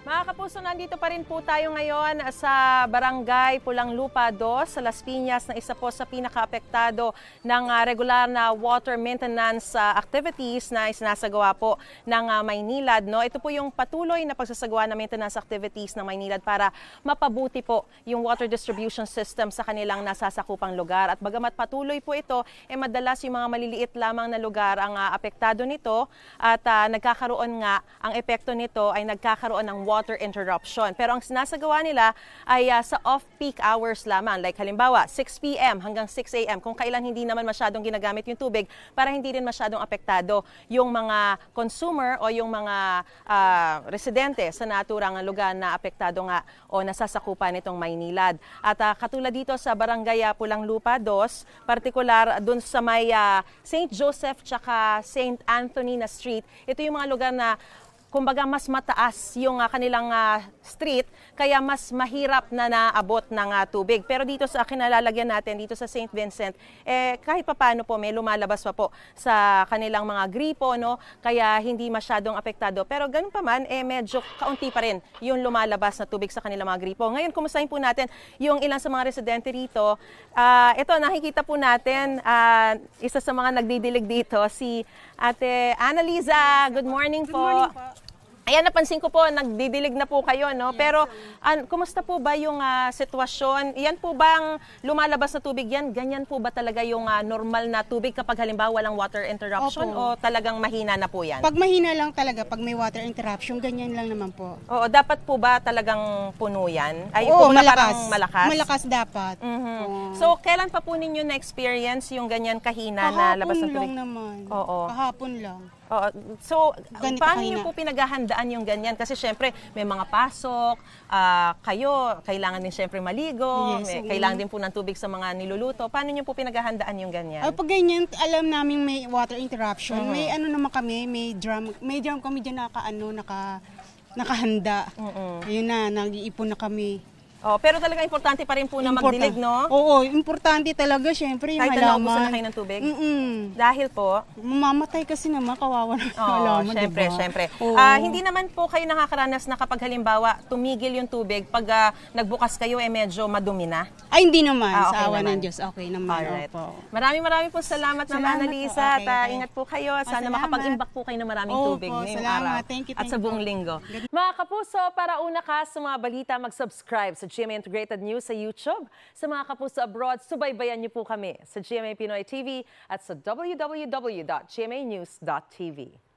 Mga kapuso, nandito pa rin po tayo ngayon sa Barangay Pulang Lupa 2 sa Las Piñas na isa po sa pinakaapektado ng regular na water maintenance activities na isinasagawa po ng Maynilad. No? Ito po yung patuloy na pagsasagawa ng maintenance activities ng Maynilad para mapabuti po yung water distribution system sa kanilang nasasakupang lugar. At bagamat patuloy po ito, madalas yung mga maliliit lamang na lugar ang apektado nito at nagkakaroon nga, ang epekto nito ay nagkakaroon ng water interruption. Pero ang sinasagawa nila ay sa off-peak hours lamang. Like halimbawa, 6 p.m. hanggang 6 a.m. kung kailan hindi naman masyadong ginagamit yung tubig para hindi rin masyadong apektado yung mga consumer o yung mga residente sa naturang lugar na apektado nga o nasasakupan nitong Maynilad. At katulad dito sa Barangay Pulang Lupa 2, partikular dun sa may St. Joseph tsaka St. Anthony na street, ito yung mga lugar na kumbaga mas mataas yung kanilang street, kaya mas mahirap na naabot ng tubig. Pero dito sa kinalalagyan natin, dito sa St. Vincent, kahit papaano po may lumalabas pa po sa kanilang mga gripo, no? Kaya hindi masyadong apektado. Pero ganun pa man, medyo kaunti pa rin yung lumalabas na tubig sa kanilang mga gripo. Ngayon, kumustahin po natin yung ilan sa mga residente rito. Ito, nakikita po natin, isa sa mga nagdidilig dito, si Ate Annaliza. Good morning po. Good morning po. Ayan, napansin ko po, nagdidilig na po kayo, no? Yes, pero kumusta po ba yung sitwasyon? Yan po bang lumalabas na tubig yan? Ganyan po ba talaga yung normal na tubig kapag halimbawa walang water interruption? Opo. O talagang mahina na po yan? Pag mahina lang talaga, pag may water interruption, ganyan lang naman po. Oo, dapat po ba talagang puno yan? Ay, Oo, malakas. malakas. Parang malakas? Malakas dapat. So, kailan pa po ninyo na-experience yung ganyan kahina na labas ng tubig? Kahapon lang naman. Oo. Kahapon lang. So, Ganito paano kahina. niyo po pinaghahandaan yung ganyan? Kasi syempre, may mga pasok, kayo, kailangan din syempre maligo, Yes, kailangan din po ng tubig sa mga niluluto. Paano niyo po pinaghahandaan yung ganyan? Pag ganyan, alam namin may water interruption, may ano naman kami, may drum kami dyan nakahanda. Ayun na, nag-iipon na kami. Pero talaga importante pa rin po na magdilig, no? Oo, importante talaga, syempre, yung Kahit halaman. na naubusan na kayo ng tubig? Dahil po? Mamamatay kasi naman, kawawa na halaman, syempre, diba? syempre. Hindi naman po kayo nakakaranas na kapag halimbawa tumigil yung tubig, pag nagbukas kayo, medyo madumi na? Ay, hindi naman. Okay sa awa naman. ng Diyos. Okay naman. Alright. Opo. Maraming po salamat, Ma'am Annalisa. Okay, At ingat po kayo. Sana salamat. makapag-imbak po kayo ng maraming tubig ngayong salamat. araw. Thank you, At sa buong linggo. Mga kapuso, para una ka sa mga balita, mag-subscribe sa GMA Integrated News sa YouTube. Sa mga kapuso abroad, subaybayan niyo po kami sa GMA Pinoy TV at sa www.gmanews.tv.